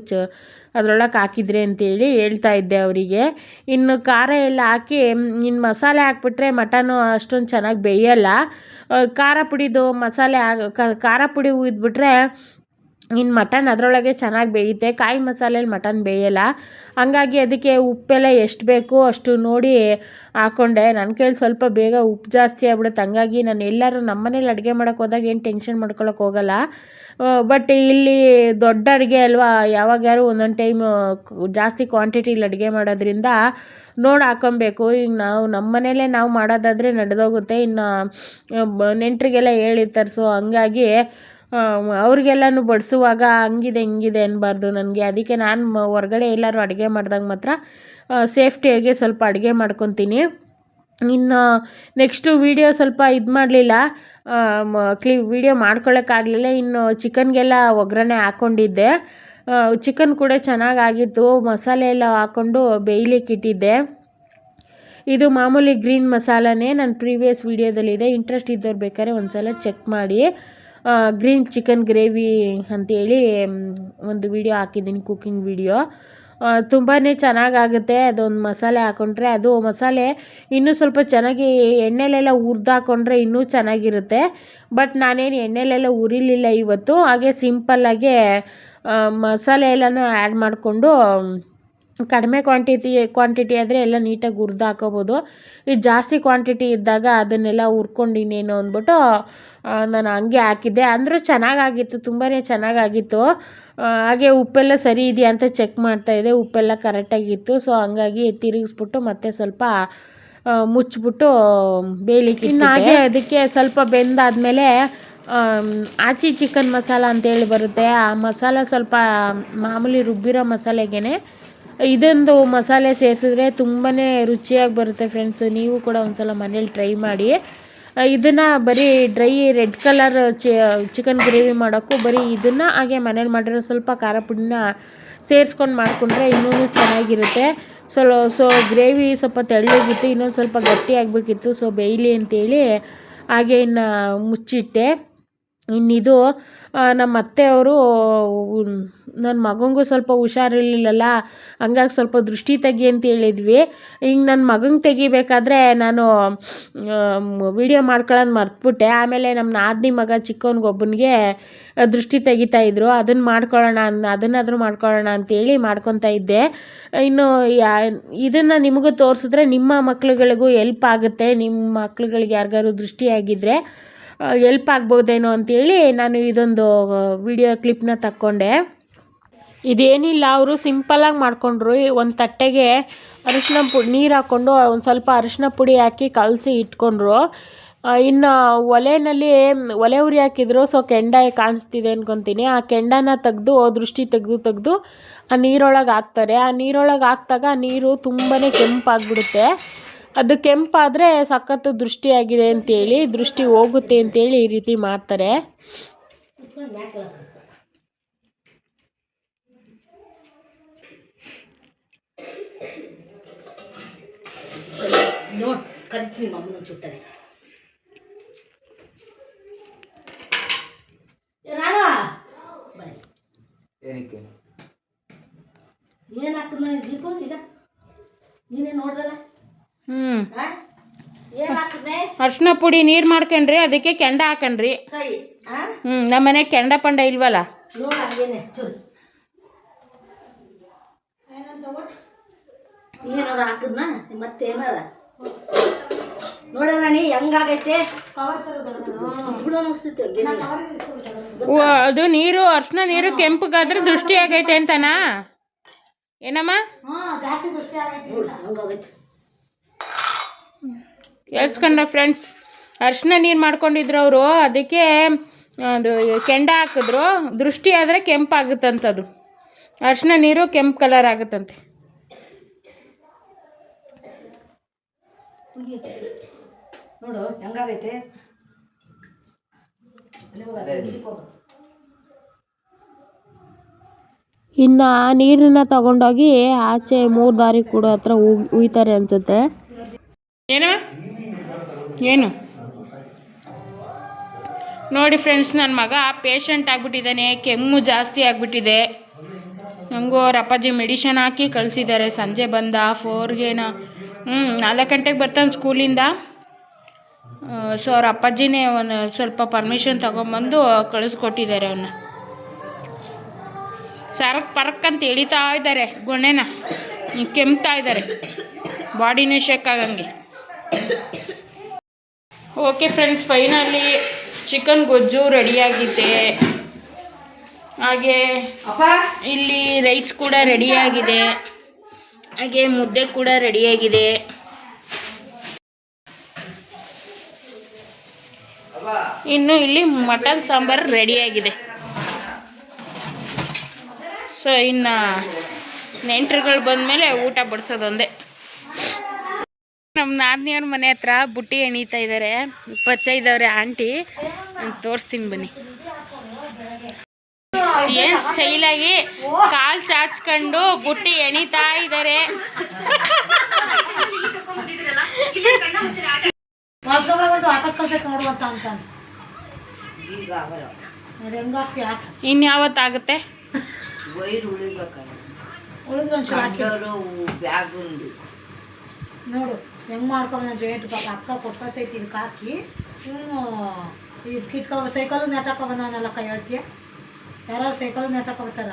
ಅದರೊಳಗೆ ಹಾಕಿದ್ರೆ ಅಂತೇಳಿ ಹೇಳ್ತಾ ಇದ್ದೆ ಅವರಿಗೆ. ಇನ್ನು ಖಾರ ಎಲ್ಲ ಹಾಕಿ ಇನ್ನು ಮಸಾಲೆ ಹಾಕ್ಬಿಟ್ರೆ ಮಟನು ಅಷ್ಟೊಂದು ಚೆನ್ನಾಗಿ ಬೇಯಲ್ಲ. ಖಾರ ಪುಡಿದು ಮಸಾಲೆ ಖಾರ ಪುಡಿ ಹುಯ್ದುಬಿಟ್ರೆ ಇನ್ನು ಮಟನ್ ಅದರೊಳಗೆ ಚೆನ್ನಾಗಿ ಬೇಯುತ್ತೆ. ಕಾಯಿ ಮಸಾಲೆಯಲ್ಲಿ ಮಟನ್ ಬೇಯಲ್ಲ. ಹಂಗಾಗಿ ಅದಕ್ಕೆ ಉಪ್ಪೆಲ್ಲ ಎಷ್ಟು ಬೇಕು ಅಷ್ಟು ನೋಡಿ ಹಾಕ್ಕೊಂಡೆ. ನನ್ನ ಕೈಲಿ ಸ್ವಲ್ಪ ಬೇಗ ಉಪ್ಪು ಜಾಸ್ತಿ ಆಗ್ಬಿಡುತ್ತೆ. ಹಂಗಾಗಿ ನಾನು ಎಲ್ಲರೂ ನಮ್ಮ ಮನೇಲಿ ಅಡುಗೆ ಮಾಡೋಕ್ಕೆ ಹೋದಾಗ ಏನು ಟೆನ್ಷನ್ ಮಾಡ್ಕೊಳಕ್ಕೆ ಹೋಗಲ್ಲ. ಬಟ್ ಇಲ್ಲಿ ದೊಡ್ಡ ಅಡುಗೆ ಅಲ್ವಾ, ಯಾವಾಗಾರು ಒಂದೊಂದು ಟೈಮು ಜಾಸ್ತಿ ಕ್ವಾಂಟಿಟಿಲಿ ಅಡುಗೆ ಮಾಡೋದ್ರಿಂದ ನೋಡಿ ಹಾಕ್ಕೊಬೇಕು. ಈಗ ನಮ್ಮ ಮನೇಲೇ ನಾವು ಮಾಡೋದಾದರೆ ನಡೆದೋಗುತ್ತೆ. ಇನ್ನು ನೆಂಟರಿಗೆಲ್ಲ ಹೇಳಿರ್ತಾರೆ. ಸೊ ಹಂಗಾಗಿ ಅವ್ರಿಗೆಲ್ಲನೂ ಬಡಿಸುವಾಗ ಹಂಗಿದೆ ಹಿಂಗಿದೆ ಅನ್ನಬಾರ್ದು ನನಗೆ. ಅದಕ್ಕೆ ನಾನು ಹೊರಗಡೆ ಎಲ್ಲರೂ ಅಡುಗೆ ಮಾಡಿದಾಗ ಮಾತ್ರ ಸೇಫ್ಟಿಯಾಗಿ ಸ್ವಲ್ಪ ಅಡುಗೆ ಮಾಡ್ಕೊತೀನಿ. ಇನ್ನು ನೆಕ್ಸ್ಟು ವೀಡಿಯೋ ಸ್ವಲ್ಪ ಇದು ಮಾಡಲಿಲ್ಲ, ವೀಡಿಯೋ ಮಾಡ್ಕೊಳ್ಳೋಕ್ಕಾಗಲಿಲ್ಲ. ಇನ್ನು ಚಿಕನ್ಗೆಲ್ಲ ಒಗ್ಗರಣೆ ಹಾಕ್ಕೊಂಡಿದ್ದೆ. ಚಿಕನ್ ಕೂಡ ಚೆನ್ನಾಗಾಗಿತ್ತು. ಮಸಾಲೆ ಎಲ್ಲ ಹಾಕ್ಕೊಂಡು ಬೇಯಲಿಕ್ಕೆ ಇಟ್ಟಿದ್ದೆ. ಇದು ಮಾಮೂಲಿ ಗ್ರೀನ್ ಮಸಾಲನೇ, ನನ್ನ ಪ್ರೀವಿಯಸ್ ವೀಡಿಯೋದಲ್ಲಿದೆ. ಇಂಟ್ರೆಸ್ಟ್ ಇದ್ದವ್ರು ಬೇಕಾದ್ರೆ ಒಂದು ಸಲ ಚೆಕ್ ಮಾಡಿ. ಗ್ರೀನ್ ಚಿಕನ್ ಗ್ರೇವಿ ಅಂತೇಳಿ ಒಂದು ವಿಡಿಯೋ ಹಾಕಿದ್ದೀನಿ, ಕುಕ್ಕಿಂಗ್ ವಿಡಿಯೋ. ತುಂಬಾ ಚೆನ್ನಾಗಾಗುತ್ತೆ. ಅದೊಂದು ಮಸಾಲೆ ಹಾಕ್ಕೊಂಡ್ರೆ, ಅದು ಮಸಾಲೆ ಇನ್ನೂ ಸ್ವಲ್ಪ ಚೆನ್ನಾಗಿ ಎಣ್ಣೆಲೆಲ್ಲ ಹುರ್ದು ಹಾಕ್ಕೊಂಡ್ರೆ ಇನ್ನೂ ಚೆನ್ನಾಗಿರುತ್ತೆ. ಬಟ್ ನಾನೇನು ಎಣ್ಣೆಲೆಲ್ಲ ಹುರಿಲಿಲ್ಲ ಇವತ್ತು. ಹಾಗೆ ಸಿಂಪಲ್ಲಾಗೆ ಮಸಾಲೆ ಎಲ್ಲನೂ ಆ್ಯಡ್ ಮಾಡಿಕೊಂಡು, ಕಡಿಮೆ ಕ್ವಾಂಟಿಟಿ ಆದರೆ ಎಲ್ಲ ನೀಟಾಗಿ ಹುರ್ದು ಹಾಕೋಬೋದು. ಇದು ಜಾಸ್ತಿ ಕ್ವಾಂಟಿಟಿ ಇದ್ದಾಗ ಅದನ್ನೆಲ್ಲ ಹುರ್ಕೊಂಡಿನೇನು ಅಂದ್ಬಿಟ್ಟು ನಾನು ಹಂಗೆ ಹಾಕಿದ್ದೆ. ಅಂದರೂ ಚೆನ್ನಾಗಾಗಿತ್ತು, ತುಂಬಾ ಚೆನ್ನಾಗಾಗಿತ್ತು. ಹಾಗೆ ಉಪ್ಪೆಲ್ಲ ಸರಿ ಇದೆಯಾ ಅಂತ ಚೆಕ್ ಮಾಡ್ತಾಯಿದ್ದೆ. ಉಪ್ಪೆಲ್ಲ ಕರೆಕ್ಟಾಗಿತ್ತು. ಸೊ ಹಂಗಾಗಿ ತಿರುಗಿಸ್ಬಿಟ್ಟು ಮತ್ತೆ ಸ್ವಲ್ಪ ಮುಚ್ಚಿಬಿಟ್ಟು ಬೇಯಲಿಕ್ಕೆ ಇನ್ನು ಹಾಗೆ ಅದಕ್ಕೆ ಸ್ವಲ್ಪ ಬೆಂದಾದಮೇಲೆ ಆಚಿ ಚಿಕನ್ ಮಸಾಲ ಅಂತೇಳಿ ಬರುತ್ತೆ. ಆ ಮಸಾಲ ಸ್ವಲ್ಪ ಮಾಮೂಲಿ ರುಬ್ಬಿರೋ ಮಸಾಲೆಗೇ ಇದೊಂದು ಮಸಾಲೆ ಸೇರಿಸಿದ್ರೆ ತುಂಬಾ ರುಚಿಯಾಗಿ ಬರುತ್ತೆ ಫ್ರೆಂಡ್ಸು. ನೀವು ಕೂಡ ಒಂದ್ಸಲ ಮನೇಲಿ ಟ್ರೈ ಮಾಡಿ. ಇದನ್ನು ಬರೀ dry red colour chicken gravy ಮಾಡೋಕ್ಕೂ ಬರೀ ಇದನ್ನು ಹಾಗೆ ಮನೇಲಿ ಮಾಡಿರೋ ಸ್ವಲ್ಪ ಖಾರ ಪುಡಿನ ಸೇರಿಸ್ಕೊಂಡು ಮಾಡಿಕೊಂಡ್ರೆ ಇನ್ನೂ ಚೆನ್ನಾಗಿರುತ್ತೆ. ಸೊ ಗ್ರೇವಿ ಸ್ವಲ್ಪ ತೆಳ್ಳಗಿತ್ತು, ಇನ್ನೊಂದು ಸ್ವಲ್ಪ ಗಟ್ಟಿ ಆಗಬೇಕಿತ್ತು. ಸೊ ಬೇಯಲಿ ಅಂತೇಳಿ ಹಾಗೆ ಇನ್ನು ಮುಚ್ಚಿಟ್ಟೆ. ಇನ್ನಿದು ನಮ್ಮ ಅತ್ತೆಯವರು ನನ್ನ ಮಗನಿಗೂ ಸ್ವಲ್ಪ ಹುಷಾರಿರ್ಲಿಲ್ಲಲ್ಲ, ಹಂಗಾಗಿ ಸ್ವಲ್ಪ ದೃಷ್ಟಿ ತೆಗಿ ಅಂತ ಹೇಳಿದ್ವಿ. ಹಿಂಗೆ ನನ್ನ ಮಗಂಗೆ ತೆಗಿಬೇಕಾದ್ರೆ ನಾನು ವಿಡಿಯೋ ಮಾಡ್ಕೊಳ್ಳೋದು ಮರ್ತ್ಬಿಟ್ಟೆ. ಆಮೇಲೆ ನಮ್ಮ ನಾದಿನಿ ಮಗ ಚಿಕ್ಕವನಿಗೊಬ್ಬನಿಗೆ ದೃಷ್ಟಿ ತೆಗಿತಾಯಿದ್ರು, ಅದನ್ನಾದರೂ ಮಾಡ್ಕೊಳ್ಳೋಣ ಅಂತೇಳಿ ಮಾಡ್ಕೊತಾ ಇದ್ದೆ. ಇನ್ನು ಇದನ್ನು ನಿಮಗೂ ತೋರಿಸಿದ್ರೆ ನಿಮ್ಮ ಮಕ್ಳುಗಳಿಗೂ ಎಲ್ಪ್ ಆಗುತ್ತೆ. ನಿಮ್ಮ ಮಕ್ಳುಗಳಿಗೆ ಯಾರಿಗಾರು ದೃಷ್ಟಿಯಾಗಿದ್ದರೆ ಎಲ್ಪ್ ಆಗ್ಬೋದೇನೋ ಅಂಥೇಳಿ ನಾನು ಇದೊಂದು ವಿಡಿಯೋ ಕ್ಲಿಪ್ನ ತಕ್ಕೊಂಡೆ. ಇದೇನಿಲ್ಲ, ಅವರು ಸಿಂಪಲ್ಲಾಗಿ ಮಾಡಿಕೊಂಡ್ರು. ಒಂದು ತಟ್ಟೆಗೆ ನೀರು ಹಾಕ್ಕೊಂಡು ಒಂದು ಸ್ವಲ್ಪ ಅರಿಶಿನ ಪುಡಿ ಹಾಕಿ ಕಲಸಿ ಇಟ್ಕೊಂಡ್ರು. ಇನ್ನು ಒಲೆ ಉರಿ ಹಾಕಿದ್ರು. ಸೊ ಕೆಂಡ ಕಾಣಿಸ್ತಿದೆ ಅನ್ಕೊತೀನಿ. ಆ ಕೆಂಡನ ತೆಗೆದು ದೃಷ್ಟಿ ತೆಗೆದು ಆ ನೀರೊಳಗೆ ಹಾಕ್ತಾರೆ. ಆ ನೀರೊಳಗೆ ಹಾಕಿದಾಗ ನೀರು ತುಂಬಾ ಕೆಂಪಾಗಿಬಿಡುತ್ತೆ. ಅದು ಕೆಂಪಾದರೆ ಸಖತ್ತು ದೃಷ್ಟಿಯಾಗಿದೆ ಅಂತೇಳಿ, ದೃಷ್ಟಿ ಹೋಗುತ್ತೆ ಅಂತೇಳಿ ಈ ರೀತಿ ಮಾಡ್ತಾರೆ. ನೋಡ್ ಕರಿತೀವಿ ಮಮ್ಮನ ಚುಟ್ಟಾರೆ ಏನಾಗ್ತದೆ ದೀಪ ಈಗ ನೀನೇ ನೋಡ್ರಲ್ಲ. ಏನಾಗ್ತದೆ? ಅರ್ಶಿನ ಪುಡಿ ನೀರು ಮಾಡ್ಕೊಂಡ್ರಿ, ಅದಕ್ಕೆ ಕೆಂಡ ಹಾಕಣ್ರಿ. ಸರಿ. ನಮ್ಮ ಮನೆ ಕೆಂಡ ಪಂಡ ಇಲ್ವಲ್ಲ. ನೋಡ ಹಂಗೇನೆ ಚೂರು ಏನಾರ ಹಾಕಿದ್ನ ಮತ್ತೆ ಏನಾರ ನೋಡೋಣ ಹೆಂಗಾಗೈತೆ. ಅದು ನೀರು ಅರ್ಶಿನ ನೀರು ಕೆಂಪಗಾದ್ರೆ ದೃಷ್ಟಿ ಆಗೈತೆ ಅಂತನಾ ಏನಮ್ಮ? ಜಾಸ್ತಿ ದೃಷ್ಟಿ ಆಗೈತೆ. ಹೇಳ್ಸ್ಕೊಂಡ ಫ್ರೆಂಡ್ಸ್, ಅರ್ಶಿನ ನೀರು ಮಾಡ್ಕೊಂಡಿದ್ರು ಅವರು, ಅದಕ್ಕೆ ಅದು ಕೆಂಡ ಹಾಕಿದ್ರು. ದೃಷ್ಟಿ ಆದರೆ ಕೆಂಪಾಗುತ್ತಂಥದ್ದು. ಅರ್ಶಿನ ನೀರು ಕೆಂಪು ಕಲರ್ ಆಗುತ್ತಂತೆ. ನೋಡು ಹೆಂಗಾಗೈತೆ. ಇನ್ನು ಆ ನೀರನ್ನ ತಗೊಂಡೋಗಿ ಆಚೆ 3 ದಾರಿ ಕೂಡ ಹತ್ರ ಉಯ್ತಾರೆ ಅನ್ಸುತ್ತೆ. ಏನು ನೋಡಿ ಫ್ರೆಂಡ್ಸ್, ನನ್ನ ಮಗ ಪೇಷಂಟ್ ಆಗಿಬಿಟ್ಟಿದ್ದಾನೆ. ಕೆಮ್ಮು ಜಾಸ್ತಿ ಆಗಿಬಿಟ್ಟಿದೆ. ನನಗೂ ಅವ್ರ ಅಪ್ಪಾಜಿ ಮೆಡಿಷನ್ ಹಾಕಿ ಕಳಿಸಿದ್ದಾರೆ. ಸಂಜೆ ಬಂದ 4ಗೇನ 4 ಗಂಟೆಗೆ ಬರ್ತಾನೆ ಸ್ಕೂಲಿಂದ. ಸೊ ಅವ್ರ ಅಪ್ಪಾಜಿನೇ ಒಂದು ಸ್ವಲ್ಪ ಪರ್ಮಿಷನ್ ತೊಗೊಂಬಂದು ಕಳಿಸ್ಕೊಟ್ಟಿದ್ದಾರೆ. ಅವನ್ನ ಪರಕ್ ಅಂತ ಎಳಿತಾ ಇದ್ದಾರೆ, ಗೊಣ್ಣೆನ ಕೆಮ್ತಾ ಇದ್ದಾರೆ, ಬಾಡಿನೇ ಶೇಕ್ ಆಗಂಗೆ. ಓಕೆ ಫ್ರೆಂಡ್ಸ್, ಫೈನಲಿ ಚಿಕನ್ ಗೊಜ್ಜು ರೆಡಿಯಾಗಿದೆ. ಹಾಗೆ ಇಲ್ಲಿ ರೈಸ್ ಕೂಡ ರೆಡಿಯಾಗಿದೆ. ಹಾಗೆ ಮುದ್ದೆ ಕೂಡ ರೆಡಿಯಾಗಿದೆ. ಇನ್ನು ಇಲ್ಲಿ ಮಟನ್ ಸಾಂಬಾರು ರೆಡಿಯಾಗಿದೆ. ಸೊ ಇನ್ನು ನೆಂಟರುಗಳು ಬಂದಮೇಲೆ ಊಟ ಬಡಿಸೋದೊಂದೇ. ನಮ್ಮ ನಾದಿನಿಯವ್ರ ಮನೆ ಹತ್ರ ಬುಟ್ಟಿ ಎಣಿತಾ ಇದ್ದಾರೆ. ಪರಿಚಯ ಇದ್ದವ್ರೆ ಆಂಟಿ, ತೋರಿಸ್ತೀನಿ ಬನ್ನಿ. ಏನು ಸ್ಟೈಲಾಗಿ ಕಾಲು ಚಾಚ್ಕೊಂಡು ಬುಟ್ಟಿ ಎಣಿತಾ ಇದ್ದಾರೆ. ಇನ್ಯಾವತ್ತಾಗುತ್ತೆ? ನೋಡು ಹೆಂಗ್ ಮಾಡ್ಕೊಂಬ ಜಯಂತ್ ಪಾಪ ಅಕ್ಕ ಕೊಟ್ಕಸೈತಿ ಇದಕ್ಕೆ ಹಾಕಿ ಇವನು ಈ ಸೈಕಲ್ ನೇತಾಕ ಬಂದವನೆಲ್ಲ ಕೈ ಹೇಳ್ತೀಯ. ಯಾರು ಸೈಕಲ್ ನೇತಾಕ ಬರ್ತಾರ.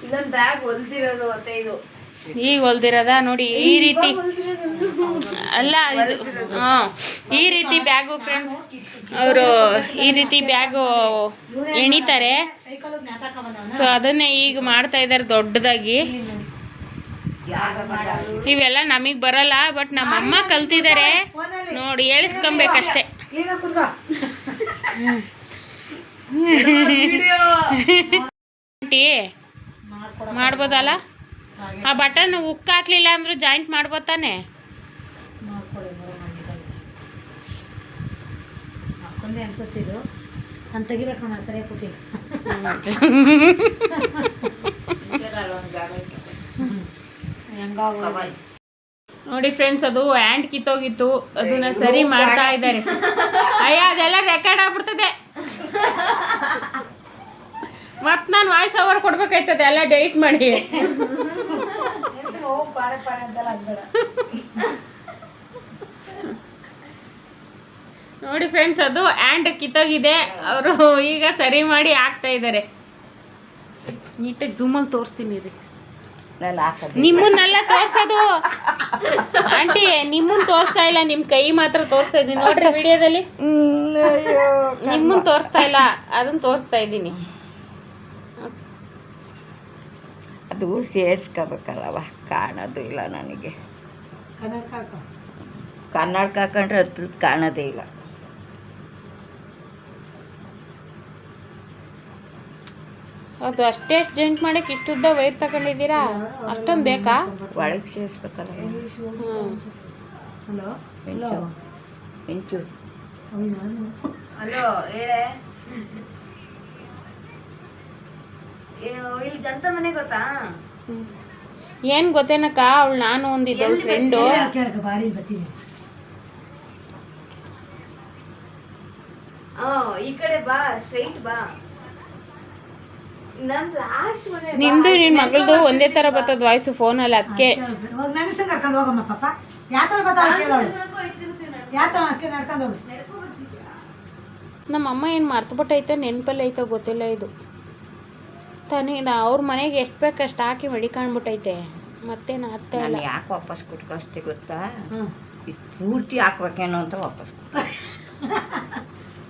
ಇದೊಂದು ಬ್ಯಾಗ್ ಹೊಲ್ದಿರೋದು ಮತ್ತೆ ಇದು ಈಗ ಹೊಲ್ದಿರೋದ ನೋಡಿ. ಈ ರೀತಿ ಅಲ್ಲ ಇದು, ಈ ರೀತಿ ಬ್ಯಾಗು ಫ್ರೆಂಡ್ಸ್. ಅವರು ಈ ರೀತಿ ಬ್ಯಾಗು ಎಣಿತಾರೆ. ಸೊ ಅದನ್ನೇ ಈಗ ಮಾಡ್ತಾ ಇದ್ದಾರೆ ದೊಡ್ಡದಾಗಿ. ಇವೆಲ್ಲ ನಮಗೆ ಬರಲ್ಲ, ಬಟ್ ನಮ್ಮ ಅಮ್ಮ ಕಲ್ತಿದ್ದಾರೆ ನೋಡಿ, ಹೇಳಿಸ್ಕೊಬೇಕಷ್ಟೆ. ಮಾಡ್ಬೋದಲ್ಲ? ಆ ಬಟನ್ ಉಕ್ಕ ಹಾಕ್ಲಿಲ್ಲ ಅಂದ್ರೂ ಜಾಯಿಂಟ್ ಮಾಡ್ಬೋದು ತಾನೆ? ಅನ್ಸುತ್ತೆ ಇದು ನಾನು ತೆಗಿಬೇಕು ನಾನು ಸರಿಯಾಗಿ ಕೂತಿಲ್ಲ ಹೆಂಗಾಗ ನೋಡಿ ಫ್ರೆಂಡ್ಸ್, ಅದು ಹ್ಯಾಂಡ್ ಕಿತ್ತೋಗಿತ್ತು, ಅದನ್ನ ಸರಿ ಮಾಡ್ತಾ ಇದ್ದಾರೆ. ಅಯ್ಯ ಅದೆಲ್ಲ ರೆಕಾರ್ಡ್ ಆಗ್ಬಿಡ್ತದೆ. ಮತ್ತೆ ನಾನು ವಾಯ್ಸ್ ಓವರ್ ಕೊಡ್ಬೇಕಾಯ್ತದೆ ಎಲ್ಲ ಡೆಲಿಟ್ ಮಾಡಿ. ಪಾಡೆ ಪಾಡೆ ಅಂತೆಲ್ಲ ಅದ್ಬೇಡ. ನೋಡಿ ಫ್ರೆಂಡ್ಸ್, ಅದು ಹ್ಯಾಂಡ್ ಕಿತ್ತೋಗಿದೆ, ಅವರು ಈಗ ಸರಿ ಮಾಡಿ ಹಾಕ್ತಾ ಇದ್ದಾರೆ. ನೀಟಾಗಿ ಜೂಮಲ್ಲಿ ತೋರಿಸ್ತೀನಿ ರೀ. ನಿಮ್ಮನ್ನೆಲ್ಲ ತೋರ್ಸೋದು ಆಂಟಿ, ನಿಮ್ಮನ್ನ ತೋರಿಸ್ತಾ ಇಲ್ಲ, ನಿಮ್ಮ ಕೈ ಮಾತ್ರ ತೋರಿಸ್ತಾ ಇದ್ದೀನಿ ನೋಡ್ರಿ ವಿಡಿಯೋದಲ್ಲಿ. ನಿಮ್ಮನ್ನ ತೋರಿಸ್ತಾ ಇಲ್ಲ, ಅದನ್ನ ತೋರಿಸ್ತಾ ಇದ್ದೀನಿ. ಅದು ಸೇರಿಸ್ಕೋಬೇಕಲ್ಲವ, ಕಾಣೋದು ಇಲ್ಲ ನನಗೆ. ಕನ್ನಡಕ ಹಾಕೊಂಡ್ರೆ ಅದ್ರದ್ದು ಕಾಣೋದೇ ಇಲ್ಲ. ಅದು ಅಷ್ಟೇ ಜಂಟ್ ಮಾಡಕ್ಕೆ ಇಷ್ಟುದ್ದ ವೈರ್ ತಗೊಂಡಿದ್ದೀರಾ? ಅಷ್ಟೊಂದು ಬೇಕಾ? ಒಳಗೆ ಸೇರಿಸ್ಬೇಕಲ್ಲ. ಹಲೋ ಹಲೋ ಇಂಚು ಹಲೋ ಹೇಳೆ. ಇಲ್ಲಿ ಜಂತ ಮನೆ ಗೊತ್ತಾ? ಏನು ಗೊತ್ತೇನಕ್ಕ, ಅವಳು ನಾನು ಒಂದಿದ್ದವಳು ಫ್ರೆಂಡು. ಕೇಳಕ್ಕೆ ಬಾಡಿ ಬರ್ತೀನಿ. ಈ ಕಡೆ ಬಾ, ಸ್ಟ್ರೈಟ್ ಬಾ. ನಮ್ ಲಾಸ್ಟ್ ಮನೆ. ನಿಂದು ನಿನ್ನ ಮಗಳದು ಒಂದೇ ಥರ ಬರ್ತದ ವಾಯ್ಸು ಫೋನಲ್ಲಿ, ಅದಕ್ಕೆ. ಹೋಗಿ ನನ್ನ ಕರ್ಕೊಂಡು ಹೋಗಮ್ಮ ಪಾಪ. ಯಾತ್ರ ಬರ್ತಾವ ಕೇಳೋಳು. ಯಾತ್ರ ಅಕ್ಕೆ ನಡ್ಕೊಂಡು ಹೋಗಿ. ನಮ್ಮ ಅಮ್ಮ ಏನು ಮರ್ತುಬಿಟ್ಟೈತೆ ನೆನಪಲ್ಲಿ ಐತೋ ಗೊತ್ತಿಲ್ಲ. ಇದು ತಾನೇ ಅವ್ರ ಮನೆಗೆ ಎಷ್ಟು ಬೇಕು ಅಷ್ಟು ಹಾಕಿ ಮಡಿಕೊಂಡ್ಬಿಟ್ಟೈತೆ, ಮತ್ತೇನು ಆಗ್ತಾ ಇಲ್ಲ. ಯಾಕೆ ವಾಪಸ್ ಕೊಟ್ಕೊಸ್ತಿ ಗೊತ್ತಾ? ಇದು ಪೂರ್ತಿ ಹಾಕ್ಬೇಕೇನೋ ಅಂತ ವಾಪಸ್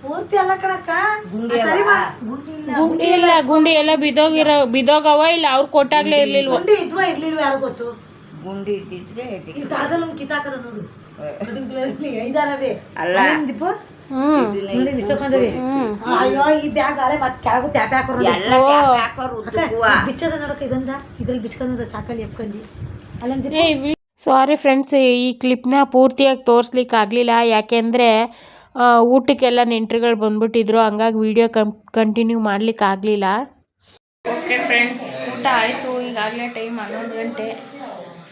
ಪೂರ್ತಿ ಎಲ್ಲ ಕಣಕ್ಕ. ಗುಂಡಿ ಸರಿ ಅಲ್ವಾ? ಗುಂಡಿ ಇಲ್ಲ, ಗುಂಡಿ ಎಲ್ಲ ಬಿದೋಗವ ಇಲ್ಲ, ಅವ್ರು ಕೊಟ್ಟಾಗ್ಲೇ ಇರ್ಲಿಲ್ವ. ಗುಂಡಿ ಇದ್ವಾ ಇರ್ಲಿಲ್ವ ಯಾರು ಗೊತ್ತು. ಗುಂಡಿ ಇದ್ದಿದ್ರೆ ಇಲ್ಲಿ ತಳದಲ್ಲಿ ಒಂದು ಕಿತ್ತಾಕದ ನೋಡು. ಐದಾರವೇ ಅಲ್ಲ. ದೀಪು ಹ್ಮ್ ನೋಡಿ ಇಷ್ಟೊಂದವೆ. ಅಯ್ಯೋ ಈ ಬ್ಯಾಗ್ ಅಲೆ ಮತ್ತೆ ಕೆಳಗೂ ಟ್ಯಾಪ್ ಹಾಕೋರು. ಎಲ್ಲ ಟ್ಯಾಪ್ ಹಾಕೋರು ಉದ್ದಕ್ಕೂ. ಬಿಚ್ಚದ ನೋಡಕ್ಕ ಇದೊಂದ ಇದ್ರಲ್ಲಿ ಬಿಚ್ಕೊಂಡ ಚಾಕಲ್ಲಿ ಎಪ್ಕೊಂಡು ಅಲ್ಲಂದ. ಸಾರಿ ಫ್ರೆಂಡ್ಸ್, ಈ ಕ್ಲಿಪ್ನ ಪೂರ್ತಿಯಾಗಿ ತೋರಿಸ್ಲಿಕ್ಕೆ ಆಗಲಿಲ್ಲ, ಯಾಕೆಂದರೆ ಊಟಕ್ಕೆಲ್ಲ ನೆಂಟರುಗಳು ಬಂದ್ಬಿಟ್ಟಿದ್ರು, ಹಂಗಾಗಿ ವಿಡಿಯೋ ಕಂಟಿನ್ಯೂ ಮಾಡ್ಲಿಕ್ಕೆ ಆಗಲಿಲ್ಲ. ಓಕೆ ಫ್ರೆಂಡ್ಸ್, ಊಟ ಆಯಿತು. ಈಗಾಗಲೇ ಟೈಮ್ 11 ಗಂಟೆ.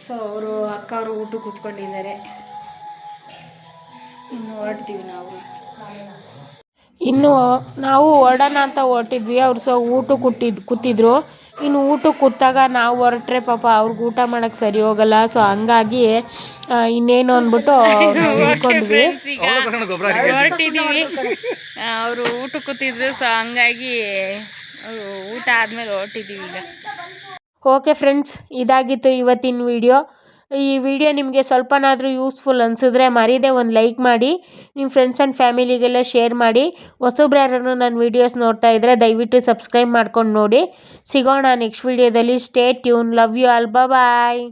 ಸೊ ಅವರು ಅಕ್ಕ ಅವರು ಊಟಕ್ಕೆ ಕೂತ್ಕೊಂಡಿದ್ದಾರೆ. ಇನ್ನು ಹೊರಡ್ತೀವಿ ಇನ್ನು ನಾವು ಹೊರಡೋಣ ಅಂತ ಹೊರಟಿದ್ವಿ. ಅವ್ರು ಊಟಕ್ಕೆ ಕೂತಿದ್ರು. ಇನ್ನು ಊಟಕ್ಕೆ ಕೂತಾಗ ನಾವು ಹೊರಟ್ರೆ ಪಾಪ ಅವ್ರಿಗೆ ಊಟ ಮಾಡೋಕ್ಕೆ ಸರಿ ಹೋಗಲ್ಲ. ಸೊ ಹಂಗಾಗಿ ಇನ್ನೇನು ಅಂದ್ಬಿಟ್ಟು ನಿಂತ್ಕೊಂಡ್ವಿ, ಹೊರಟಿದ್ದೀವಿ. ಅವರು ಊಟಕ್ಕೆ ಕೂತಿದ್ರು. ಸೊ ಹಂಗಾಗಿ ಊಟ ಆದಮೇಲೆ ಹೊರಟಿದ್ದೀವಿ ಈಗ. ಓಕೆ ಫ್ರೆಂಡ್ಸ್, ಇದಾಗಿತ್ತು ಇವತ್ತಿನ ವಿಡಿಯೋ. ಈ ವಿಡಿಯೋ ನಿಮಗೆ ಸ್ವಲ್ಪನಾದರೂ ಯೂಸ್ಫುಲ್ ಅನಿಸಿದ್ರೆ ಮರೀದೆ ಒಂದು ಲೈಕ್ ಮಾಡಿ, ನಿಮ್ಮ ಫ್ರೆಂಡ್ಸ್ ಆ್ಯಂಡ್ ಫ್ಯಾಮಿಲಿಗೆಲ್ಲ ಶೇರ್ ಮಾಡಿ. ಹೊಸಬ್ರು ಯಾರನ್ನು ನನ್ನ ವೀಡಿಯೋಸ್ ನೋಡ್ತಾ ಇದ್ದರೆ ದಯವಿಟ್ಟು ಸಬ್ಸ್ಕ್ರೈಬ್ ಮಾಡ್ಕೊಂಡು ನೋಡಿ. ಸಿಗೋಣ ನೆಕ್ಸ್ಟ್ ವಿಡಿಯೋದಲ್ಲಿ. Stay tune. Love you all. Bye.